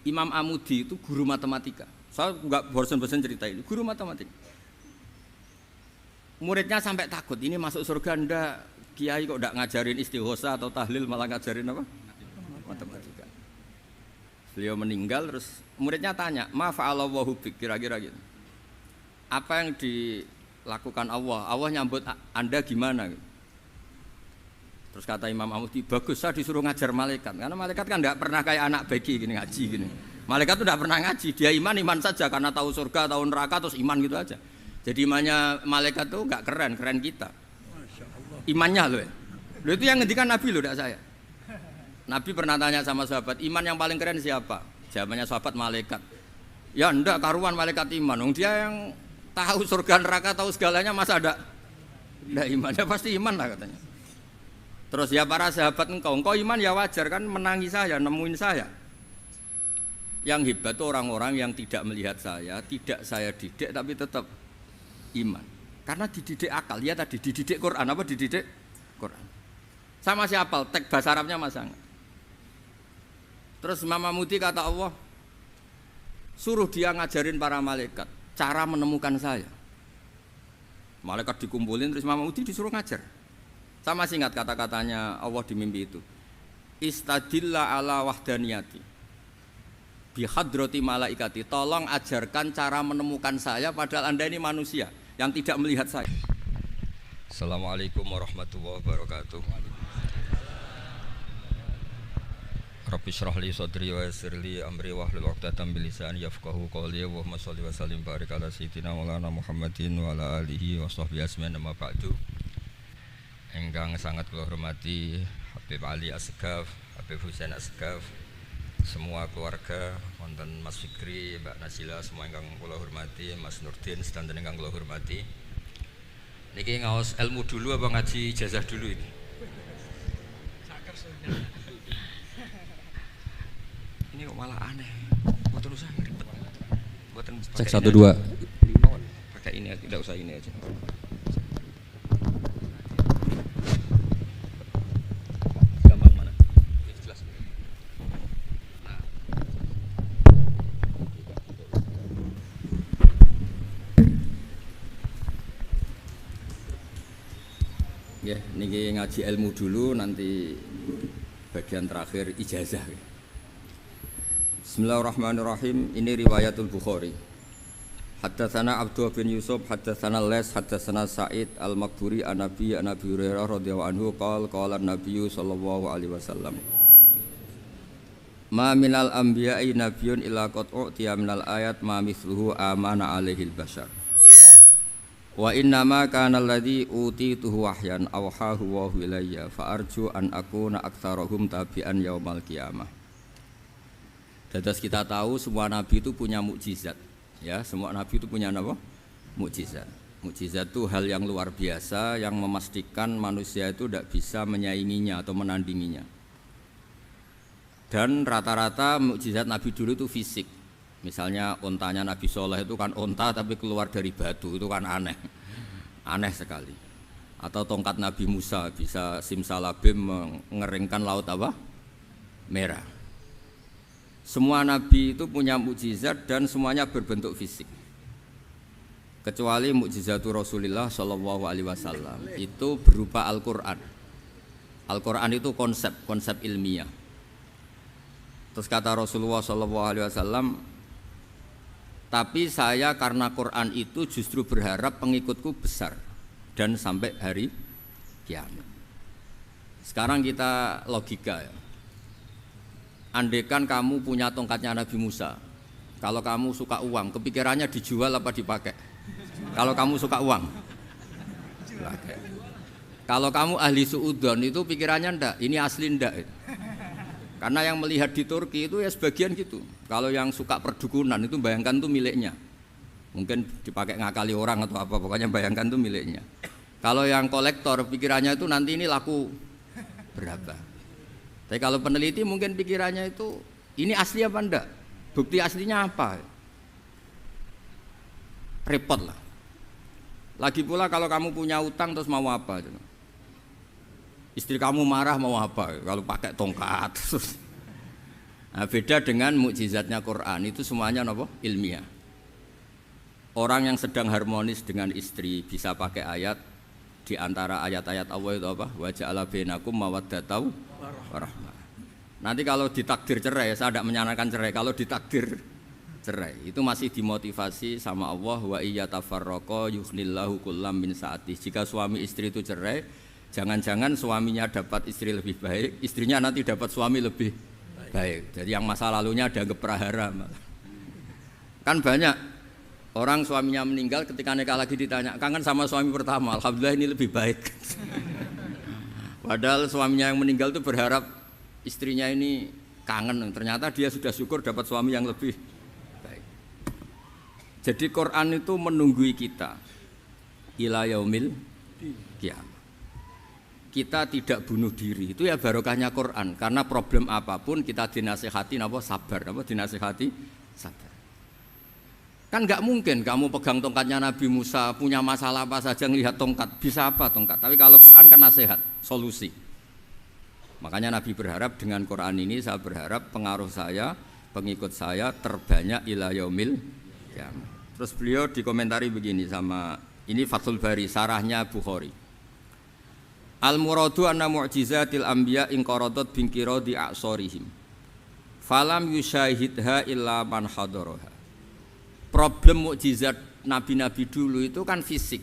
Imam Amudi itu guru matematika. Saya nggak bosan-bosan cerita ini, guru matematika. Muridnya sampai takut, ini masuk surga ndak, kiai kok ndak ngajarin istighosa atau tahlil malah ngajarin apa? Matematika. Beliau meninggal terus muridnya tanya, "Ma fa'alallahu bik?" Kira-kira gitu. Apa yang dilakukan Allah? Allah nyambut Anda gimana gitu. Terus kata Imam Amudi, bagus saya disuruh ngajar malaikat. Karena malaikat kan tidak pernah kayak anak bagi gini ngaji gini. Malaikat itu tidak pernah ngaji, dia iman saja karena tahu surga, tahu neraka terus iman gitu aja. Jadi imannya malaikat itu enggak keren kita. Imannya loh. Loh itu yang ngendikan Nabi loh, tidak saya. Nabi pernah tanya sama sahabat, iman yang paling keren siapa? Jawabannya sahabat malaikat. Ya enggak karuan malaikat iman. Dia yang tahu surga neraka, tahu segalanya masa ada? Enggak imannya pasti iman lah katanya. Terus ya para sahabat engkau iman ya wajar kan menangi saya, nemuin saya. Yang hebat itu orang-orang yang tidak melihat saya, tidak saya didik tapi tetap iman. Karena dididik akal, ya tadi dididik Quran, apa dididik Quran. Sama si hafal, teks bahasa Arabnya masang. Terus Imam Amudi kata Allah, suruh dia ngajarin para malaikat cara menemukan saya. Malaikat dikumpulin terus Imam Amudi disuruh ngajar. Sama singkat kata-katanya Allah di mimpi itu. Istadilla ala wahdaniyati bihadrati malaikati. Tolong ajarkan cara menemukan saya padahal Anda ini manusia yang tidak melihat saya. Assalamualaikum warahmatullahi wabarakatuh. Rabbi shrah li sadri wa yassir li amri wahlul 'uqdatam min lisani yafqahu qawli. Allahumma shalli wa sallim barik ala sayyidina Maulana Muhammadin wa ala alihi wa sahbihi ajmain. Amma ba'du. Enggang sangat kula hormati Habib Ali Asgaf, Habib Husain Asgaf, semua keluarga, wonten Mas Fikri, Mbak Nasila, semua enggang kula hormati, Mas Nurdin sedanten enggang kula hormati. Niki ngaos ilmu dulu apa ngaji ijazah dulu ini? Ini kok malah aneh. Mboten usah ribet. Mboten cek 1 2. Pakai ini tidak usah ini aja. Ya, niki ngaji ilmu dulu nanti bagian terakhir ijazah. Bismillahirrahmanirrahim. Ini riwayatul Bukhari. Haddatsana Abdullah bin Yusuf, haddatsana Les, haddatsana Sa'id Al-Maqburi an Nabi Hurairah radhiyallahu anhu qala an-nabiy sallallahu alaihi wasallam. Ma minal anbiya'i nabiyyun illa qad u'tiya minal ayat ma mithluhu amana alaihil bashar. Wa innama kana alladhi utituhu wahyan awhahu wa ilayya fa arju an akuna aktsarahum tabi'an yaumal qiyamah. Dados kita tahu semua nabi itu punya mukjizat. Ya, semua nabi itu punya apa? Mukjizat. Mukjizat itu hal yang luar biasa yang memastikan manusia itu tidak bisa menyainginya atau menandinginya. Dan rata-rata mukjizat nabi dulu itu fisik. Misalnya ontanya Nabi Soleh itu kan onta tapi keluar dari batu, itu kan aneh, aneh sekali. Atau tongkat Nabi Musa bisa simsalabim mengeringkan laut apa? Merah. Semua Nabi itu punya mukjizat dan semuanya berbentuk fisik. Kecuali mukjizatul Rasulullah Shallallahu Alaihi Wasallam itu berupa Al-Quran. Al-Quran itu konsep ilmiah. Terus kata Rasulullah Shallallahu Alaihi Wasallam, tapi saya karena Quran itu justru berharap pengikutku besar dan sampai hari kiamat. Sekarang kita logika ya. Andaikan kamu punya tongkatnya Nabi Musa, kalau kamu suka uang, kepikirannya dijual apa dipakai? Kalau kamu suka uang, dipakai. Kalau kamu ahli suudon itu pikirannya ndak, ini asli ndak. Karena yang melihat di Turki itu ya sebagian gitu. Kalau yang suka perdukunan itu bayangkan itu miliknya. Mungkin dipakai ngakali orang atau apa, pokoknya bayangkan itu miliknya. Kalau yang kolektor pikirannya itu nanti ini laku berapa. Tapi kalau peneliti mungkin pikirannya itu ini asli apa enggak? Bukti aslinya apa? Repot lah. Lagi pula kalau kamu punya utang terus mau apa? Istri kamu marah mau apa? Kalau pakai tongkat. Nah, beda dengan mukjizatnya Quran itu semuanya apa? Ilmiah. Orang yang sedang harmonis dengan istri bisa pakai ayat di antara ayat-ayat Allah itu apa? Wa ja'ala bainakum mawaddatan warahmah. Nanti kalau ditakdir cerai, saya tidak menyarankan cerai. Kalau ditakdir cerai, itu masih dimotivasi sama Allah wa iyyatafarraqa yughnillahu kullam min sa'ati. Jika suami istri itu cerai, jangan-jangan suaminya dapat istri lebih baik, istrinya nanti dapat suami lebih baik. Jadi yang masa lalunya dianggap prahara. Kan banyak orang suaminya meninggal ketika nikah lagi ditanya, kangen sama suami pertama, alhamdulillah ini lebih baik. Padahal suaminya yang meninggal itu berharap istrinya ini kangen, ternyata dia sudah syukur dapat suami yang lebih baik. Jadi Quran itu menunggui kita ila yaumil qiyamah. Kita tidak bunuh diri, itu ya barokahnya Quran. Karena problem apapun kita dinasihati apa sabar, apa dinasihati sabar. Kan nggak mungkin kamu pegang tongkatnya Nabi Musa, punya masalah apa saja ngelihat tongkat, bisa apa tongkat. Tapi kalau Quran kan nasihat, solusi. Makanya Nabi berharap dengan Quran ini, saya berharap pengaruh saya, pengikut saya terbanyak ila yaumil qiyamah. Terus beliau dikomentari begini sama, ini Fathul Bari, sarahnya Bukhari. Al-muradu anna mu'jizatil anbiya inqaradat binqiradi a'sorihim falam yusyahidha illa man hadaraha. Problem mukjizat nabi-nabi dulu itu kan fisik,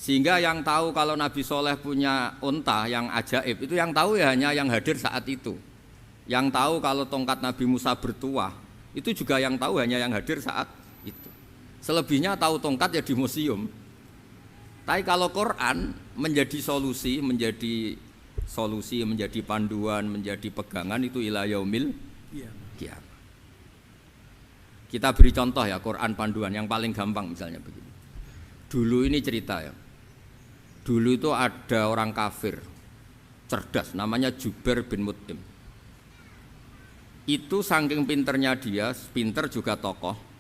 sehingga yang tahu kalau Nabi Soleh punya unta yang ajaib itu yang tahu ya hanya yang hadir saat itu. Yang tahu kalau tongkat Nabi Musa bertuah itu juga yang tahu hanya yang hadir saat itu. Selebihnya tahu tongkat ya di museum. Tapi kalau Quran menjadi solusi, menjadi panduan, menjadi pegangan itu ila yaumil qiyamah. Kita beri contoh ya Quran panduan yang paling gampang misalnya begini. Dulu ini cerita ya. Dulu itu ada orang kafir cerdas namanya Jubair bin Mut'im. Itu saking pinternya dia, pinter juga tokoh.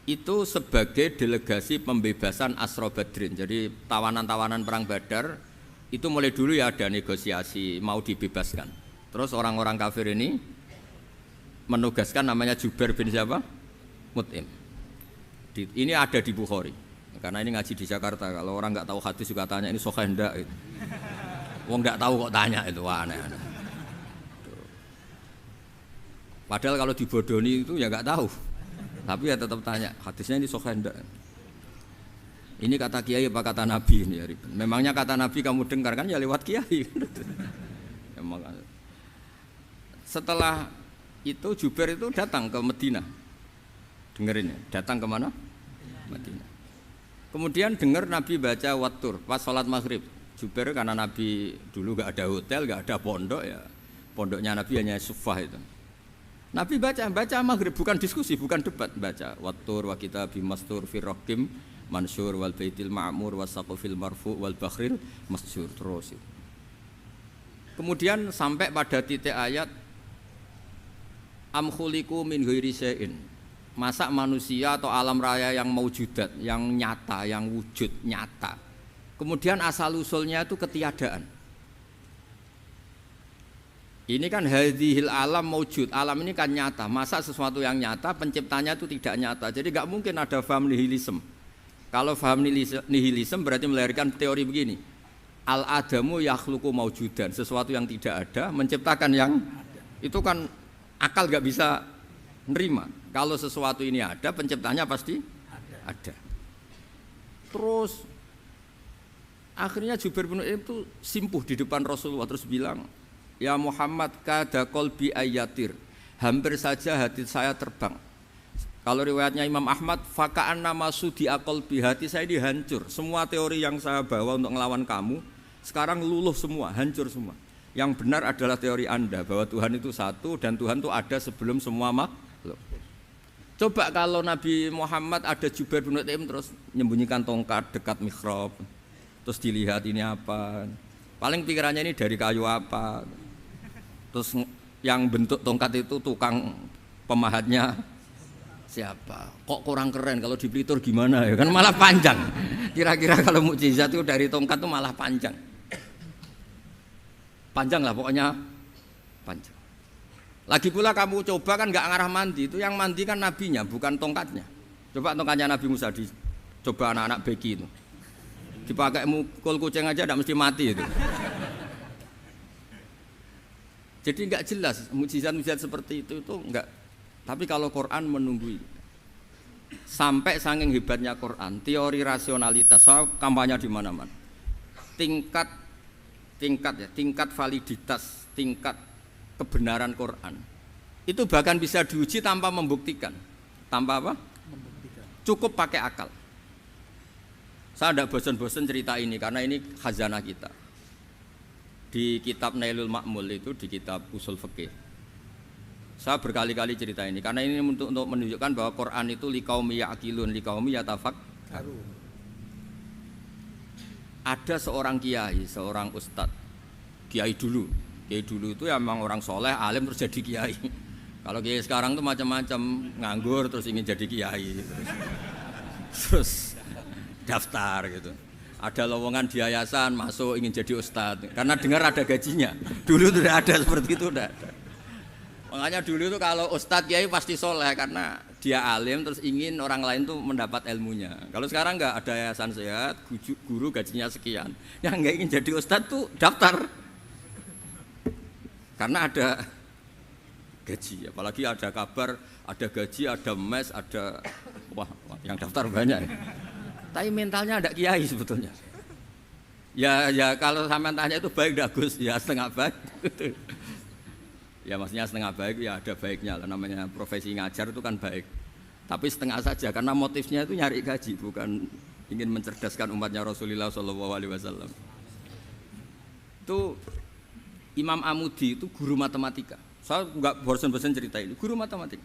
Itu sebagai delegasi pembebasan Asra Badrin. Jadi tawanan-tawanan perang Badar itu mulai dulu ya ada negosiasi mau dibebaskan. Terus orang-orang kafir ini menugaskan namanya Jubair bin siapa? Mut'im. Ini ada di Bukhari. Karena ini ngaji di Jakarta. Kalau orang nggak tahu hadis juga tanya ini sahih enggak itu. Wong nggak tahu kok tanya itu aneh-aneh. Padahal kalau dibodoni itu ya nggak tahu. Tapi ya tetap tanya, hadisnya ini sahih enggak? Ini kata kiai apa kata nabi ini ya? Memangnya kata nabi kamu dengar kan ya lewat kiai. Emang. Setelah itu Jubair itu datang ke Madinah. Dengerin ya, datang ke mana? Madinah. Kemudian dengar Nabi baca Wattur pas sholat maghrib. Jubair karena Nabi dulu gak ada hotel, gak ada pondok ya. Pondoknya Nabi hanya sufah itu. Nabi baca maghrib, bukan diskusi, bukan debat, baca Wattur wa kitabi mastur firrokim mansur wal baitil ma'mur wasaqufil marfu wal bakhril masjur terus. Kemudian sampai pada titik ayat am khuliqu min ghairi syai'in. Masa manusia atau alam raya yang maujudat, yang nyata, yang wujud nyata. Kemudian asal usulnya itu ketiadaan. Ini kan hadhil alam maujud, alam ini kan nyata. Masa sesuatu yang nyata penciptanya itu tidak nyata. Jadi nggak mungkin ada faham nihilisme. Kalau faham nihilisme berarti melahirkan teori begini. Al adamu yakhluqu maujudan, sesuatu yang tidak ada menciptakan yang itu kan akal nggak bisa nerima. Kalau sesuatu ini ada, penciptanya pasti ada. Terus akhirnya Jubair bin Mut'im itu simpuh di depan Rasulullah terus bilang, ya Muhammad kada qalbi ayatir, hampir saja hati saya terbang. Kalau riwayatnya Imam Ahmad, faka'an nama sudi qalbi, hati saya ini hancur. Semua teori yang saya bawa untuk ngelawan kamu sekarang luluh semua, hancur semua. Yang benar adalah teori Anda bahwa Tuhan itu satu dan Tuhan itu ada sebelum semua makhluk. Coba kalau Nabi Muhammad ada Jubair bin Mut'im terus menyembunyikan tongkat dekat mihrab, terus dilihat ini apa, paling pikirannya ini dari kayu apa. Terus yang bentuk tongkat itu tukang pemahatnya siapa? Kok kurang keren, kalau di Blitur gimana ya? Kan malah panjang. Kira-kira kalau mukjizat itu dari tongkat itu malah panjang. Panjang lah pokoknya panjang. Lagi pula kamu coba kan nggak ngarah mandi, itu yang mandi kan nabinya, bukan tongkatnya. Coba tongkatnya Nabi Musa dicoba anak-anak beki itu, dipakai mukul kucing aja tidak mesti mati itu. Jadi nggak jelas mukjizat-mukjizat seperti itu nggak. Tapi kalau Quran menunggui, sampai saking hebatnya Quran, teori rasionalitas, soal kampanye di mana-mana, tingkat validitas, tingkat kebenaran Quran itu bahkan bisa diuji tanpa membuktikan, tanpa apa? Membuktikan. Cukup pakai akal. Saya tidak bosan-bosan cerita ini karena ini khazanah kita. Di kitab Nailul Ma'mul itu, di kitab usul fikih, saya berkali-kali cerita ini karena ini untuk menunjukkan bahwa Quran itu liqaumi ya'qilun, liqaumi yatafakkarun. Ada seorang kiai, seorang ustadz, kiai dulu itu ya memang orang soleh, alim terus jadi kiai. Kalau kiai sekarang tuh macam-macam, nganggur terus ingin jadi kiai, terus daftar gitu. Ada lowongan di yayasan, masuk ingin jadi ustadz karena dengar ada gajinya. Dulu tidak ada seperti itu, tidak ada. Makanya dulu itu kalau ustadz kiai pasti soleh karena dia alim terus ingin orang lain tuh mendapat ilmunya. Kalau sekarang nggak ada yayasan sehat, guru gajinya sekian, yang nggak ingin jadi ustadz tuh daftar karena ada gaji. Apalagi ada kabar, ada gaji, ada mes, ada wah yang daftar banyak. Tapi mentalnya ada kiai sebetulnya. Ya kalau sampean tanya itu baik dah Gus, ya setengah baik. Ya maksudnya setengah baik ya ada baiknya lah, namanya profesi ngajar itu kan baik. Tapi setengah saja karena motifnya itu nyari gaji, bukan ingin mencerdaskan umatnya Rasulullah SAW. Itu Imam Amudi itu guru matematika. Saya nggak bosan-bosan cerita ini, guru matematika.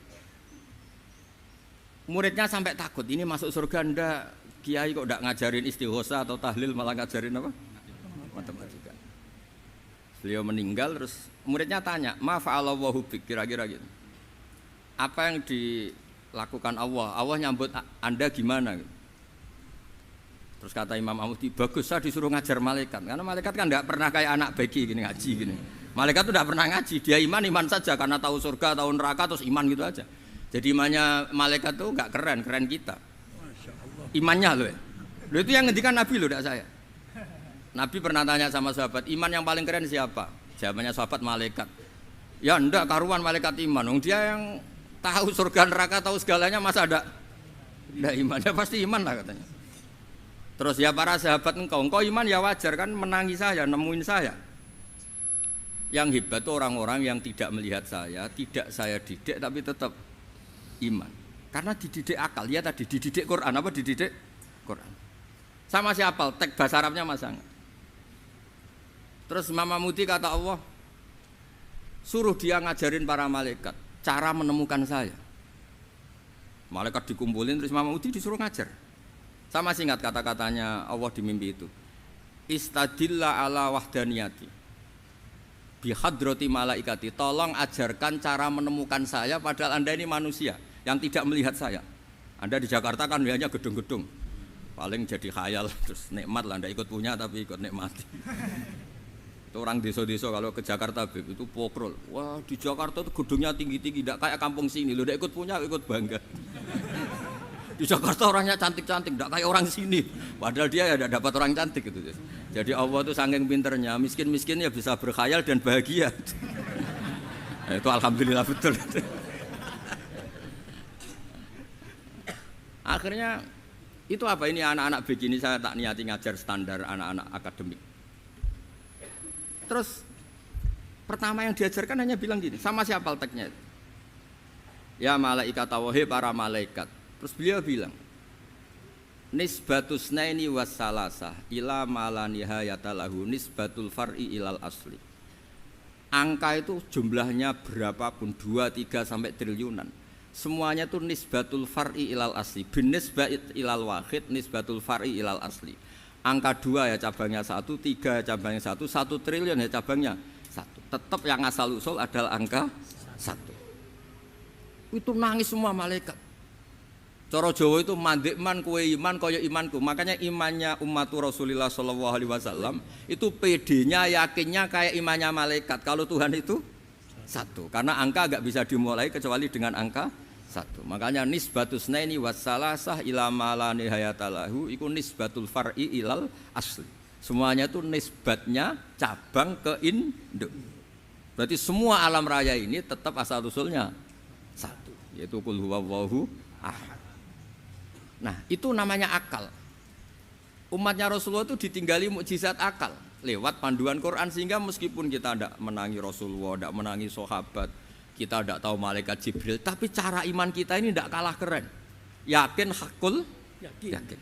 Muridnya sampai takut, ini masuk surga ndak, kiai kok ndak ngajarin istighosa atau tahlil malah ngajarin apa? Matematika. Beliau meninggal terus muridnya tanya, "Ma fa'alallahu bik?" Kira-kira gitu. Apa yang dilakukan Allah? Allah nyambut Anda gimana gitu. Terus kata Imam Amudi, bagus saya disuruh ngajar malaikat. Karena malaikat kan tidak pernah kayak anak beki gini ngaji gini. Malaikat itu tidak pernah ngaji, dia iman saja karena tahu surga, tahu neraka terus iman gitu aja. Jadi imannya malaikat itu nggak keren kita. Imannya loh ya. Loh itu yang ngendikan Nabi loh, tidak saya. Nabi pernah tanya sama sahabat, iman yang paling keren siapa? Jawabannya sahabat malaikat. Ya enggak karuan malaikat iman. Dia yang tahu surga neraka, tahu segalanya masa ada? Tidak imannya pasti iman lah katanya. Terus ya para sahabat engkau iman ya wajar kan menangi saya, nemuin saya. Yang hebat itu orang-orang yang tidak melihat saya, tidak saya didik tapi tetap iman. Karena dididik akal, ya tadi dididik Quran, apa dididik Quran. Sama siapa? Teks bahasa Arabnya masang. Terus Imam Amudi kata Allah, suruh dia ngajarin para malaikat cara menemukan saya. Malaikat dikumpulin terus Imam Amudi disuruh ngajar. Sama singkat kata-katanya Allah di mimpi itu. Istadilla ala wahdaniyati bihadrati malaikati. Tolong ajarkan cara menemukan saya padahal Anda ini manusia yang tidak melihat saya. Anda di Jakarta kan hanya gedung-gedung. Paling jadi khayal terus nikmat lah, Anda ikut punya tapi ikut nikmati. Itu orang desa-desa kalau ke Jakarta itu pokrol. Wah, di Jakarta itu gedungnya tinggi-tinggi, tidak kayak kampung sini. Lu udah ikut punya, ikut bangga. Di Jakarta orangnya cantik-cantik, tidak kayak orang sini. Padahal dia ya tidak dapat orang cantik gitu. Jadi Allah itu saking pinternya, miskin-miskin ya bisa berkhayal dan bahagia. Nah, itu alhamdulillah betul. Akhirnya itu apa ini anak-anak begini saya tak niati ngajar standar anak-anak akademik. Terus pertama yang diajarkan hanya bilang gini, sama siapa teknya? Ya malaikat tawahi para malaikat. Terus beliau bilang, nisbatus naini wassalasah ila malanihayata lahu nisbatul far'i ilal asli. Angka itu jumlahnya berapapun 2, 3 sampai triliunan. Semuanya itu nisbatul far'i ilal asli. Bin nisbat ilal wahid nisbatul far'i ilal asli. Angka 2 ya cabangnya 1, 3 ya cabangnya 1, 1 triliun ya cabangnya 1. Tetap yang asal usul adalah angka 1. Itu nangis semua malaikat. Cara Jawa itu mandekman kue iman kaya imanku. Makanya imannya umatur Rasulullah SAW itu PD-nya yakinnya kayak imannya malaikat. Kalau Tuhan itu satu. Karena angka enggak bisa dimulai kecuali dengan angka satu. Makanya nisbatus naini wassalasah ila ma la nihayatalahu iku nisbatul far'i ilal asli. Semuanya itu nisbatnya cabang ke induk. Berarti semua alam raya ini tetap asal usulnya satu, yaitu qul huwallahu ahad. Nah, itu namanya akal. Umatnya Rasulullah itu ditinggali mukjizat akal lewat panduan Quran, sehingga meskipun kita tidak menangi Rasulullah, tidak menangi sahabat, kita tidak tahu malaikat Jibril, tapi cara iman kita ini tidak kalah keren. Yakin, hakul, yakin.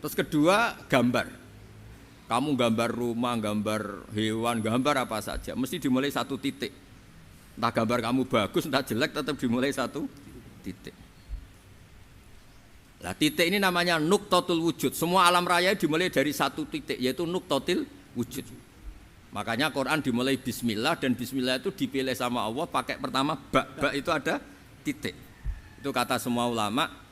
Terus kedua, gambar. Kamu gambar rumah, gambar hewan, gambar apa saja, mesti dimulai satu titik. Entah gambar kamu bagus, entah jelek, tetap dimulai satu titik. Nah, titik ini namanya nuqtatul wujud. Semua alam raya dimulai dari satu titik, yaitu nuqtatil wujud. Makanya Quran dimulai bismillah, dan bismillah itu dipilih sama Allah pakai pertama ba itu ada titik. Itu kata semua ulama.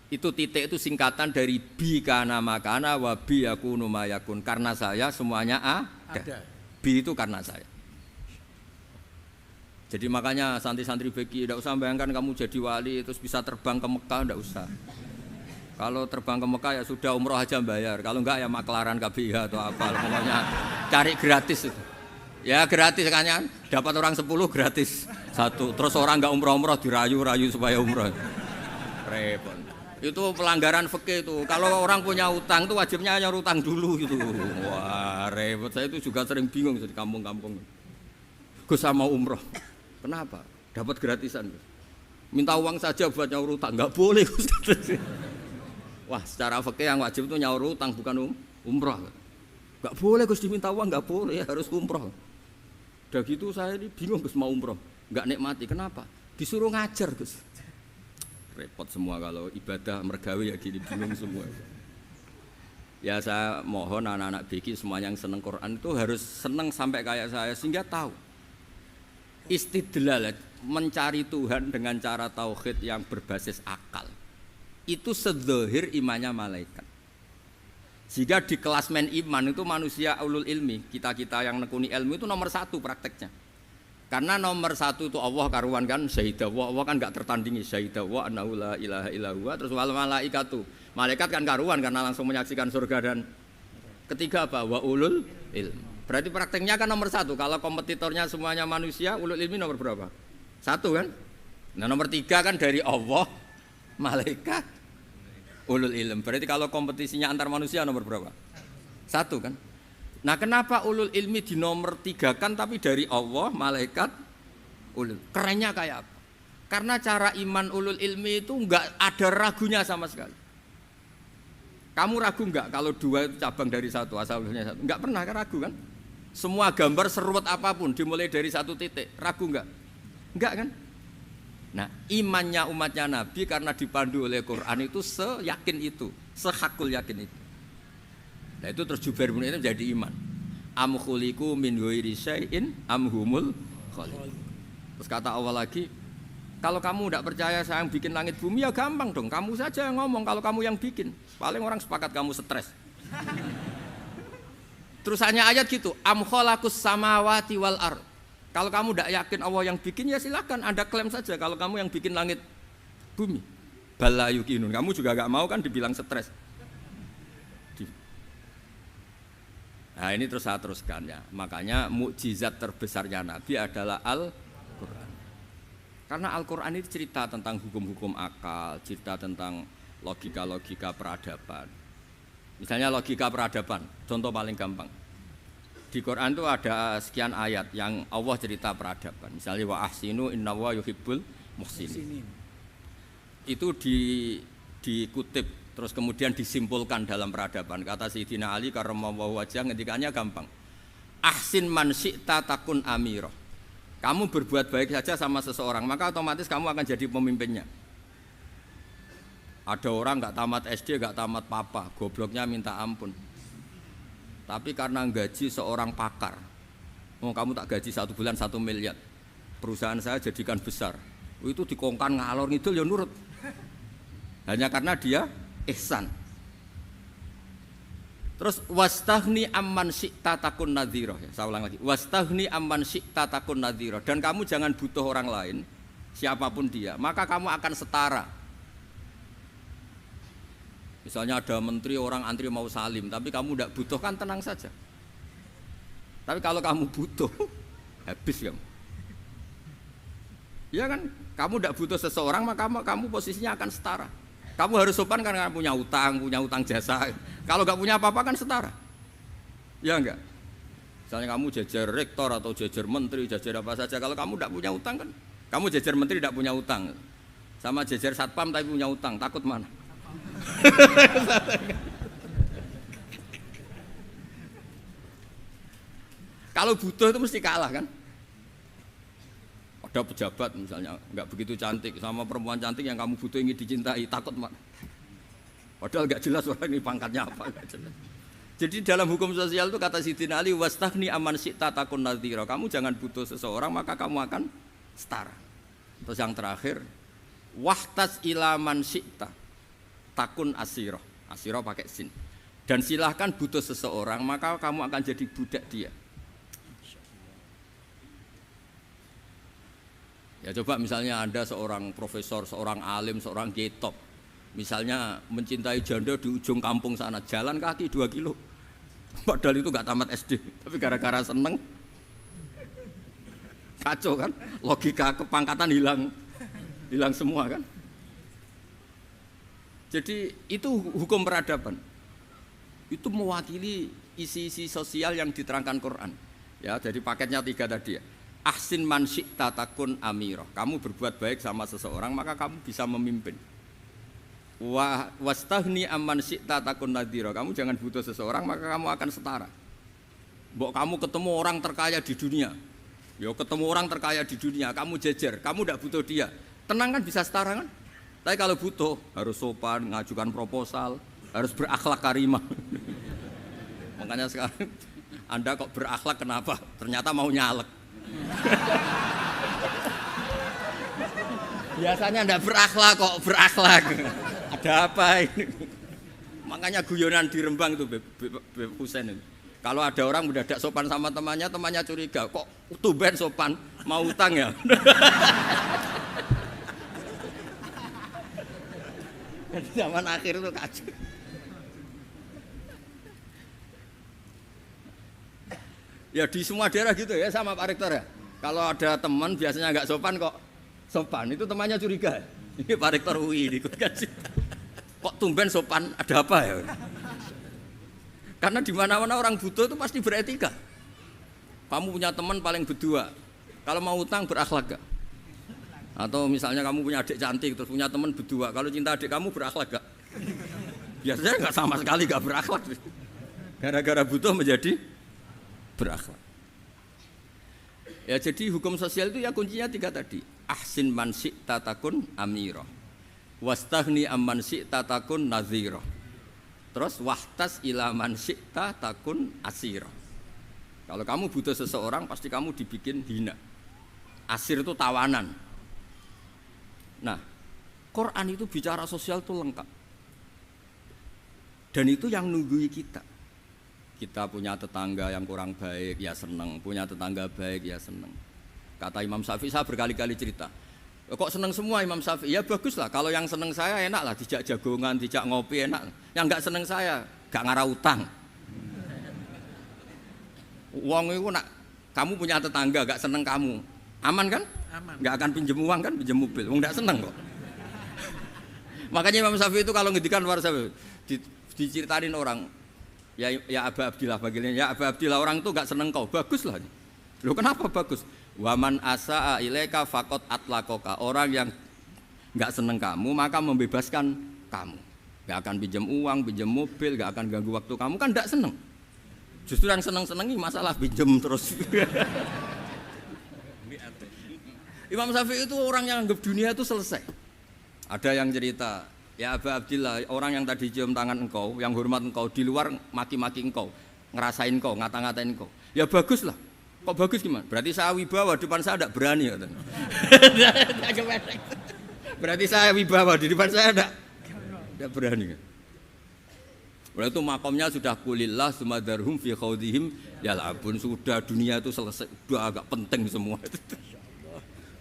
Itu titik itu singkatan dari bi kana makana wa bi yakunu mayakun. Karena saya semuanya ada. Bi itu karena saya. Jadi makanya santri-santri beki tidak usah bayangkan kamu jadi wali terus bisa terbang ke Mekah, tidak usah. Kalau terbang ke Mekah ya sudah umroh aja bayar. Kalau enggak ya maklaran KBIH atau apa. Pokoknya cari gratis itu. Ya gratis kan, dapat orang 10 gratis satu. Terus orang enggak umroh-umroh dirayu-rayu supaya umroh. Repot. Itu pelanggaran fikih itu. Kalau orang punya utang itu wajibnya nyaur utang dulu gitu. Wah repot. Saya itu juga sering bingung di kampung-kampung. Gus sama umroh. Kenapa? Dapat gratisan. Minta uang saja buat nyaur utang, enggak boleh Gus. Wah, secara fikih yang wajib itu nyaur utang bukan umroh. Enggak boleh Gus diminta uang, enggak boleh, harus umroh. Udah gitu saya ini bingung Gus mau umroh, enggak nikmati. Kenapa? Disuruh ngajar Gus. Repot semua kalau ibadah mergawe ya gini, bingung semua. Ya saya mohon anak-anak BK semuanya yang seneng Quran itu harus seneng sampai kayak saya sehingga tahu. Istidlal, mencari Tuhan dengan cara tauhid yang berbasis akal itu sedzahir imannya malaikat. Jika di kelasmen iman itu manusia ulul ilmi, kita-kita yang nekuni ilmu itu nomor satu prakteknya. Karena nomor satu itu Allah karuan kan, syahidah Allah kan gak tertandingi, syahidah wa annahu la ilaha illa huwa. Terus wal malaikatu, malaikat kan karuan karena langsung menyaksikan surga. Dan ketiga apa? Wa ulul ilmi. Berarti prakteknya kan nomor satu. Kalau kompetitornya semuanya manusia, ulul ilmi nomor berapa? Satu kan? Nah nomor tiga kan dari Allah, malaikat, ulul ilmi. Berarti kalau kompetisinya antar manusia nomor berapa? Satu kan? Nah kenapa ulul ilmi di nomor tiga kan tapi dari Allah, malaikat, ulul? Kerennya kayak apa? Karena cara iman ulul ilmi itu enggak ada ragunya sama sekali. Kamu ragu enggak kalau dua itu cabang dari satu, asal usulnya satu? Enggak pernah kan ragu kan? Semua gambar seruat apapun dimulai dari satu titik, ragu enggak? Enggak kan? Nah, imannya umatnya Nabi karena dipandu oleh Quran itu seyakin itu, sehakul yakin itu. Nah, itu terus Jubair bin Mut'im jadi iman. Am khuliqu min ghairi syai'in am humul khaliq. Terus kata Allah lagi, kalau kamu tidak percaya saya yang bikin langit bumi ya gampang dong, kamu saja yang ngomong kalau kamu yang bikin. Paling orang sepakat kamu stres. Terus hanya ayat gitu, am khalaqus samawati wal ard. Kalau kamu tidak yakin Allah yang bikin ya silakan Anda klaim saja kalau kamu yang bikin langit bumi. Bala yuqinun. Kamu juga enggak mau kan dibilang stres. Nah, ini terus saya teruskan ya. Makanya mukjizat terbesarnya Nabi adalah Al-Qur'an. Karena Al-Qur'an itu cerita tentang hukum-hukum akal, cerita tentang logika-logika peradaban. Misalnya logika peradaban, contoh paling gampang. Di Quran itu ada sekian ayat yang Allah cerita peradaban. Misalnya wa ahsinu innallaha yuhibbul muhsinin. Itu dikutip terus kemudian disimpulkan dalam peradaban. Kata Sayyidina Ali karramallahu wajhah ngendikannya gampang. Ahsin man syi'ta takun amirah. Kamu berbuat baik saja sama seseorang, maka otomatis kamu akan jadi pemimpinnya. Ada orang nggak tamat SD, nggak tamat papa, gobloknya minta ampun. Tapi karena gaji seorang pakar, oh kamu tak gaji 1 bulan 1 miliar, perusahaan saya jadikan besar. Itu dikongkan ngalor ngidul ya nurut. Hanya karena dia ihsan. Terus wastaghni amman syi'ta takun nadhira. Ya, saya ulang lagi. Wastaghni amman syi'ta takun nadhira. Dan kamu jangan butuh orang lain, siapapun dia, maka kamu akan setara. Misalnya ada menteri orang antri mau salim, tapi kamu tidak butuh, kan tenang saja. Tapi kalau kamu butuh, habis kamu. Ya kan, kamu tidak butuh seseorang, maka kamu posisinya akan setara. Kamu harus sopan karena punya utang jasa. Kalau nggak punya apa-apa kan setara. Ya enggak? Misalnya kamu jajar rektor atau jajar menteri, jajar apa saja. Kalau kamu tidak punya utang kan, kamu jajar menteri tidak punya utang. Sama jajar satpam tapi punya utang, takut mana? Kalau butuh itu mesti kalah kan? Ada pejabat misalnya nggak begitu cantik sama perempuan cantik yang kamu butuh ingin dicintai, takut mak. Padahal nggak jelas orang ini pangkatnya apa, nggak jelas. Jadi dalam hukum sosial itu kata Sidina Ali, wastaghni amman syi'ta takun nadhira. Kamu jangan butuh seseorang maka kamu akan setara. Terus yang terakhir, wahtas ila man syi'ta takun asira. Asira pakai sin. Dan silahkan butuh seseorang maka kamu akan jadi budak dia. Ya coba misalnya Anda seorang profesor, seorang alim, seorang kiai top. Misalnya mencintai janda di ujung kampung sana, jalan kaki 2 kilo. Padahal itu gak tamat SD, tapi gara-gara seneng kacau kan, logika kepangkatan hilang semua kan. Jadi itu hukum peradaban. Itu mewakili isi-isi sosial yang diterangkan Quran. Ya, jadi paketnya 3 tadi ya. Ahsin man syi'ta takun amira. Kamu berbuat baik sama seseorang maka kamu bisa memimpin. Wastaghni amman syi'ta takun nadhira. Kamu jangan butuh seseorang maka kamu akan setara. Mbok kamu ketemu orang terkaya di dunia. Ya ketemu orang terkaya di dunia, kamu jejer, kamu tidak butuh dia. Tenang kan bisa setara kan? Tapi kalau butuh harus sopan, ngajukan proposal, harus berakhlak karimah. Makanya sekarang Anda kok berakhlak kenapa? Ternyata mau nyalek. Biasanya enggak berakhlak kok berakhlak. Ada apa ini? Makanya guyonan di Rembang itu Beb Husain itu. Kalau ada orang mendadak sopan sama temannya curiga, kok tumben sopan, mau utang ya? Zaman akhir itu kacau. Ya di semua daerah gitu ya sama Pak Rektor ya. Kalau ada teman biasanya nggak sopan kok sopan, itu temannya curiga. Ini Pak Rektor UI ikut kaji. Kok tumben sopan, ada apa ya? Karena di mana-mana orang butuh itu pasti beretika. Kamu punya teman paling berdua, kalau mau utang berakhlak gak? Atau misalnya kamu punya adik cantik terus punya teman berdua, kalau cinta adik kamu berakhlak gak? Biasanya nggak sama sekali nggak berakhlak. Gara-gara butuh menjadi berakhlak. Ya jadi hukum sosial itu ya kuncinya 3 tadi. Ahsin man syi'ta takun amira. Wastaghni amman syi'ta takun nadhira. Terus wahtas ila man syi'ta takun asira. Kalau kamu butuh seseorang pasti kamu dibikin hina. Asir itu tawanan. Nah, Quran itu bicara sosial itu lengkap. Dan itu yang nunggui kita. Kita punya tetangga yang kurang baik, ya seneng. Punya tetangga baik, ya seneng. Kata Imam Syafi'i, saya berkali-kali cerita. Kok seneng semua Imam Syafi'i? Ya bagus lah, kalau yang seneng saya enak lah. Dijak jagongan, dijak ngopi enak. Yang enggak seneng saya, gak ngarah utang. Uang itu nak, kamu punya tetangga gak seneng kamu. Aman kan? Aman. Gak akan pinjem uang kan, pinjem mobil. Wong gak seneng kok. Makanya Imam Syafi'i itu kalau ngedikan luar Syafi'i, diceritain orang. Ya Aba Abdillah bagiannya, ya Aba Abdillah orang itu gak seneng kau, bagus lah. Loh kenapa bagus? Waman asa'a ilaika faqad atlaqaka. Orang yang gak seneng kamu maka membebaskan kamu. Gak akan pinjam uang, pinjam mobil, gak akan ganggu waktu kamu, kan gak seneng. Justru yang seneng-senengi masalah pinjam terus. Imam Syafi'i itu orang yang anggap dunia itu selesai. Ada yang cerita, ya Aba Abdillah, orang yang tadi cium tangan engkau, yang hormat engkau, di luar maki-maki engkau, ngerasain engkau, ngata-ngatain engkau. Ya bagus lah. Kok bagus gimana? Berarti saya wibawa, depan saya tidak berani. Berarti saya wibawa, di depan saya tidak berani. Oleh itu makomnya sudah kulillah sumadarhum fi khawdihim yal'abun, sudah dunia itu selesai, sudah agak penting semua itu.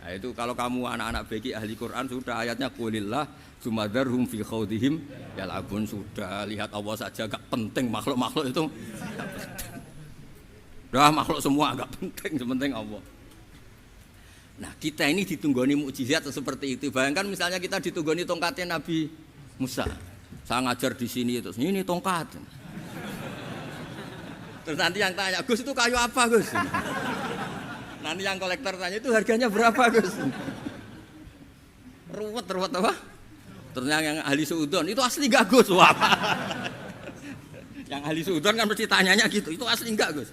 Nah, itu kalau kamu anak-anak beki ahli Quran sudah ayatnya kulillah sumadarhum fi khawdihim yal'abun, sudah lihat Allah saja agak penting, makhluk-makhluk itu agak penting. Udah makhluk semua agak penting, sepenting Allah. Nah kita ini ditunggoni mukjizat seperti itu. Bayangkan misalnya kita ditunggoni tongkatnya Nabi Musa. Saya ngajar di sini terus ini tongkat. Terus nanti yang tanya, Gus itu kayu apa Gus? Nanti yang kolektor tanya itu harganya berapa Gus? Ruwet apa? Terus yang ahli suudon itu asli gak Gus? Wah. Yang ahli suudon kan mesti tanyanya gitu, itu asli enggak Gus?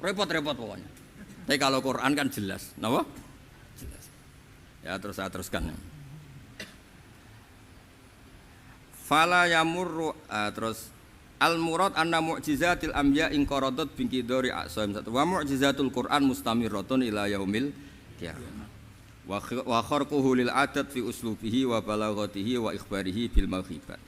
Repot-repot pokoknya. Tapi kalau Quran kan jelas, kenapa? Jelas. Ya terus saya teruskan. Fala yamurru terus al murad anna mu'jizatil anbiya in qaradat binqidari aqsam satu wa mu'jizatul Quran mustamirratun ila yaumil qiyamah. Wa kharquhu lil adat fi uslubihi wa balaghatihi wa ikhbarihi bil maghibat.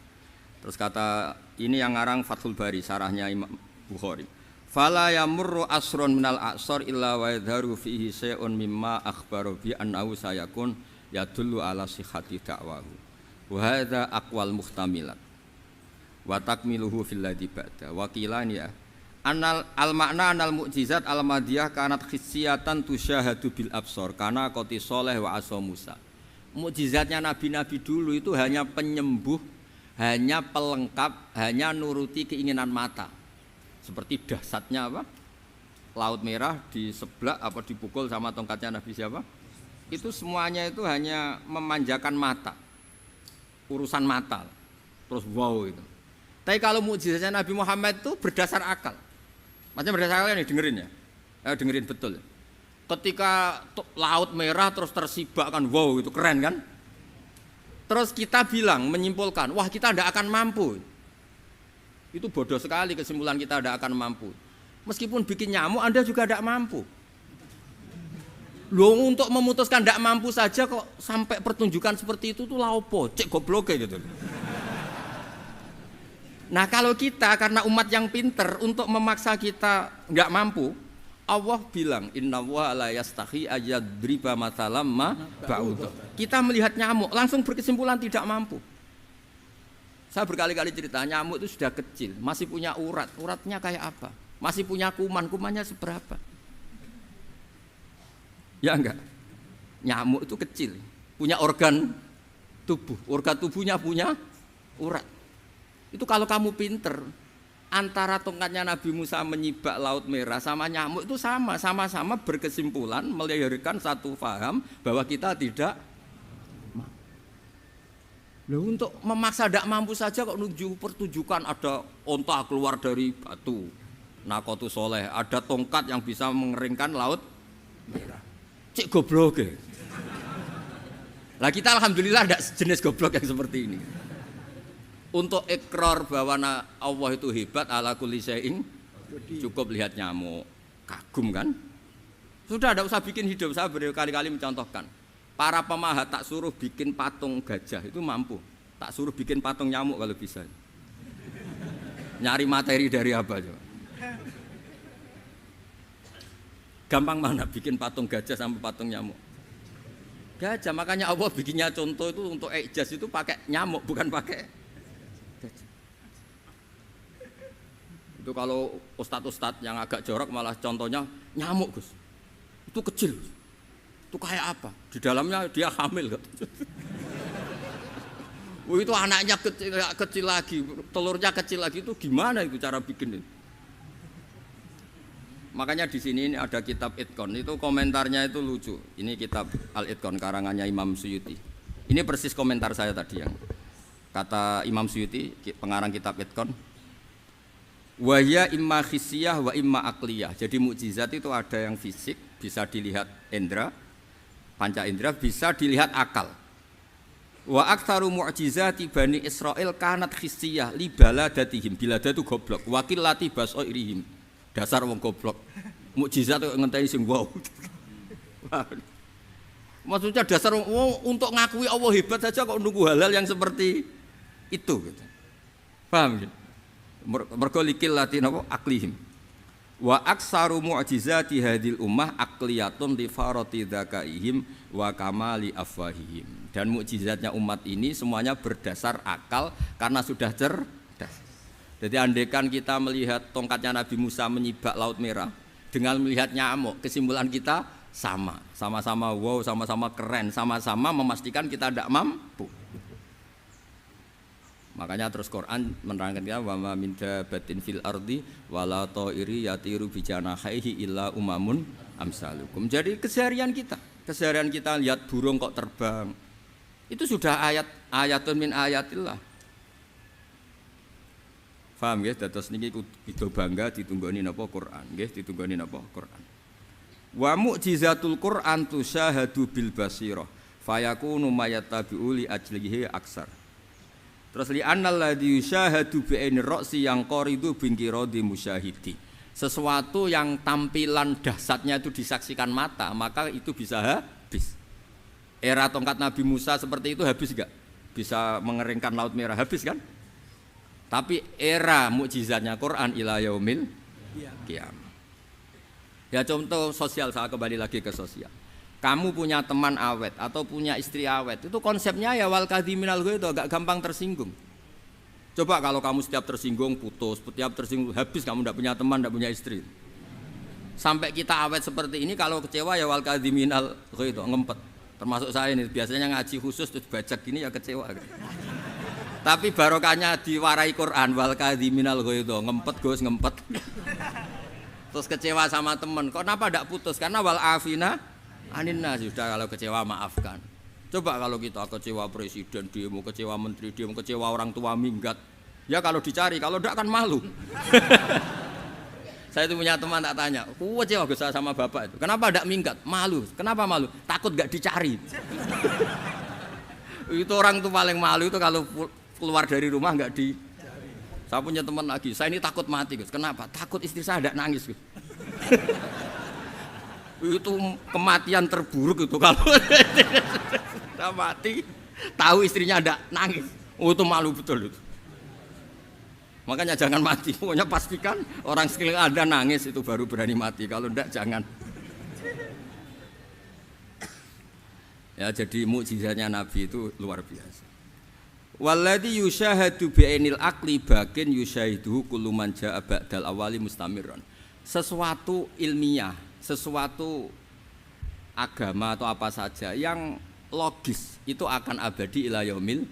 Terus kata ini yang ngarang Fathul Bari sarahnya Imam Bukhari. Fala yamurru asrun minal aqsar illa wa yadharu fihi syai'un mimma akhbaru bi annahu sayakun yadullu ala sihhati da'wahu. Wa hadza aqwal muhtamilat wa takmiluhu fil ladzi ba'da wa qilani ya anal al makna anal mukjizat al madiyah kanat khissiyatan tusyahadu bil absar kana qati sholeh wa asa Musa. Mukjizatnya nabi-nabi dulu itu hanya penyembuh, hanya pelengkap, hanya nuruti keinginan mata. Seperti dahsyatnya apa? Laut Merah di sebelah apa dipukul sama tongkatnya Nabi siapa? Itu semuanya itu hanya memanjakan mata. Urusan mata, terus wow itu. Tapi kalau mukjizatnya Nabi Muhammad itu berdasar akal. Maksudnya berdasar akal nih dengerin ya, dengerin betul. Ketika Laut Merah terus tersibak kan, wow itu keren kan. Terus kita bilang menyimpulkan, wah kita tidak akan mampu. Itu bodoh sekali kesimpulan kita tidak akan mampu. Meskipun bikin nyamuk Anda juga tidak mampu. Loh untuk memutuskan tidak mampu saja kok sampai pertunjukan seperti itu tuh laopo, cek goblok gitu. Nah kalau kita karena umat yang pinter untuk memaksa kita nggak mampu, Allah bilang innallaha la yastahi ayadriba mathalam ma ba'ud. Kita melihat nyamuk langsung berkesimpulan tidak mampu. Saya berkali-kali cerita nyamuk itu sudah kecil, masih punya urat, uratnya kayak apa? Masih punya kuman, kumannya seberapa? Ya enggak, nyamuk itu kecil, punya organ tubuh tubuhnya punya urat. Itu kalau kamu pinter, antara tongkatnya Nabi Musa menyibak Laut Merah sama nyamuk itu sama-sama berkesimpulan melahirkan satu faham bahwa kita tidak mampu. Loh, untuk memaksa tidak mampu saja kok nuju pertunjukan ada onta keluar dari batu, Naqatu Sholeh, ada tongkat yang bisa mengeringkan Laut Merah. Cek goblok ya. Lah kita alhamdulillah ada jenis goblok yang seperti ini. Untuk ikrar bahwa Allah itu hebat ala kulli syai'in cukup lihat nyamuk, kagum kan? Sudah tidak usah bikin hidup. Saya berkali-kali mencontohkan. Para pemahat tak suruh bikin patung gajah itu mampu. Tak suruh bikin patung nyamuk kalau bisa. Nyari materi dari apa coba? Gampang mana bikin patung gajah sampai patung nyamuk? Gajah, makanya Allah bikinnya contoh itu untuk ijaz itu pakai nyamuk bukan pakai gajah. Itu kalau ustadz-ustadz yang agak jorok malah contohnya nyamuk Gus. Itu kecil. Itu kayak apa? Di dalamnya dia hamil. Itu anaknya kecil lagi, telurnya kecil lagi itu gimana itu cara bikin itu? Makanya di sini ini ada kitab Itqan, itu komentarnya itu lucu. Ini kitab Al-Itqan karangannya Imam Suyuti. Ini persis komentar saya tadi yang kata Imam Suyuti, pengarang kitab Itqan. Wa ya imma khissiyah wa imma aqliyah. Jadi mukjizat itu ada yang fisik, bisa dilihat indra, panca indra, bisa dilihat akal. Wa aktsaru mu'jizati Bani Israil kanat khissiyah li baladatihim. Bilada itu goblok, wakil lati basairihim. Dasar wong goblok. Mukjizat kok ngenteni sing wow. Maksudnya dasar untuk ngakui Allah hebat saja kok nunggu hal-hal yang seperti itu gitu. Paham gitu? Mergo likillati napa aklihim. Wa aksaru mu'jizati hadil ummah aqliyatun li farati dzakaihim wa kamali afwahihim. Dan mukjizatnya umat ini semuanya berdasar akal karena sudah cerdas. Jadi andaikan kita melihat tongkatnya Nabi Musa menyibak Laut Merah dengan melihat nyamuk, kesimpulan kita sama. Sama-sama wow, sama-sama keren, sama-sama memastikan kita tidak mampu. Makanya terus Quran menerangkan kita wa ma min dabatin fil ardi wala ta'iri yatiru bi janahihi illa umamun amsalukum. Jadi keseharian kita lihat burung kok terbang. Itu sudah ayatun min ayatillah. Paham nggih? Dados niki kudu bangga ditunggoni napa Quran, nggih ditunggoni napa Quran. Wa mu'jizatul Quran tusyahadu bil basirah fayakunu mayatabi'u li ajlihi aksar. Terus li annal ladzi yusyahadu bi ainir ra'si yang qaridu bingkiradi musyahidi. Sesuatu yang tampilan dahsyatnya itu disaksikan mata, maka itu bisa habis. Era tongkat Nabi Musa seperti itu habis enggak? Bisa mengeringkan Laut Merah, habis kan? Tapi era mukjizatnya Quran ila yaumil qiyamah. Ya contoh sosial, saya kembali lagi ke sosial. Kamu punya teman awet atau punya istri awet, itu konsepnya ya wal kadhiminal ghaidh, agak gampang tersinggung. Coba kalau kamu setiap tersinggung putus, setiap tersinggung habis, kamu tidak punya teman, tidak punya istri. Sampai kita awet seperti ini, kalau kecewa ya wal kadhiminal ghaidh, ngempet. Termasuk saya ini, biasanya ngaji khusus terus bajak gini ya kecewa. Tapi barokahnya diwarai Quran wal kadhiminal ghaidh, ngempet Gus, ngempet. Terus kecewa sama teman, kenapa tidak putus? Karena wal afina aninna, sudah kalau kecewa maafkan. Coba kalau kita kecewa presiden demo, kecewa menteri demo, kecewa orang tua minggat. Ya kalau dicari, kalau tidak kan malu. Saya itu punya teman tak tanya, kecewa Gus sama bapak itu. Kenapa tidak minggat? Malu. Kenapa malu? Takut gak dicari. Itu orang tuh paling malu itu kalau keluar dari rumah nggak di. Saya punya teman lagi, saya ini takut mati Gus. Kenapa? Takut istri saya tidak nangis Gus. Itu kematian terburuk itu kalau sudah mati tahu istrinya ada nangis, itu malu betul itu. Makanya jangan mati, pokoknya pastikan orang sekeliling Anda nangis itu baru berani mati, kalau enggak jangan. Ya jadi mukjizatnya Nabi itu luar biasa. Walladzi yusyahadu bi'ainil aqli bakin yusyahiduhu kullu man jaa ba'dal awali mustamirran. Sesuatu ilmiah, sesuatu agama atau apa saja yang logis itu akan abadi ila yaumil.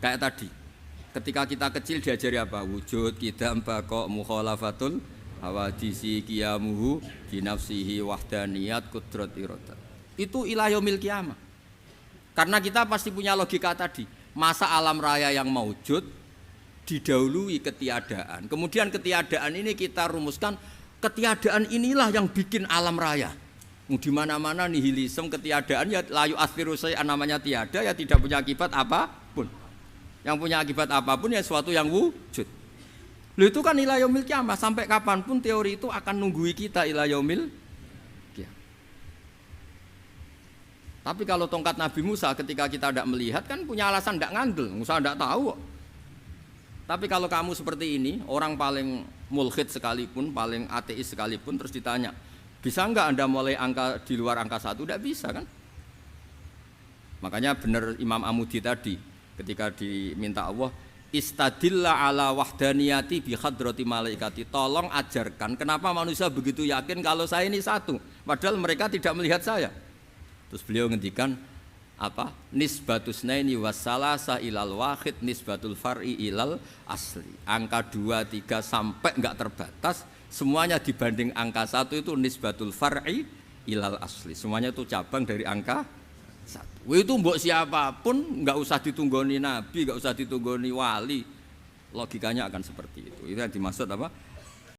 Kayak tadi ketika kita kecil diajari apa? Wujud, qidam, baqa, mukhalafatul hawadisi, qiyamuhu binafsihi, wahdaniyat, qudrat, iradah. Itu ila yaumil qiyamah. Karena kita pasti punya logika tadi, masa alam raya yang maujud didahului ketiadaan. Kemudian ketiadaan ini kita rumuskan, ketiadaan inilah yang bikin alam raya. Di mana-mana nihilisme, ketiadaan ya layu asfiru say'an, namanya tiada ya tidak punya akibat apapun. Yang punya akibat apapun ya sesuatu yang wujud. Loh itu kan ila yaumil qiyamah, sampai kapanpun teori itu akan nunggui kita ila yaumil qiyamah. Tapi kalau tongkat Nabi Musa ketika kita tidak melihat kan punya alasan tidak ngandel, Musa tidak tahu. Tapi kalau kamu seperti ini, orang paling mulhid sekalipun, paling ateis sekalipun, terus ditanya, bisa enggak Anda mulai angka di luar angka 1? Tidak bisa kan? Makanya benar Imam Amudi tadi, ketika diminta Allah, istadilla ala wahdaniyati bi hadrati malaikati, tolong ajarkan kenapa manusia begitu yakin kalau saya ini satu, padahal mereka tidak melihat saya. Terus beliau ngendikan, apa? Nisbatus naini wassalasa ilal wahid nisbatul far'i ilal asli. Angka 2, 3 sampai enggak terbatas, semuanya dibanding angka 1 itu nisbatul far'i ilal asli. Semuanya itu cabang dari angka 1. Itu mbok siapapun enggak usah ditunggoni nabi, enggak usah ditunggoni wali. Logikanya akan seperti itu. Itu yang dimaksud apa?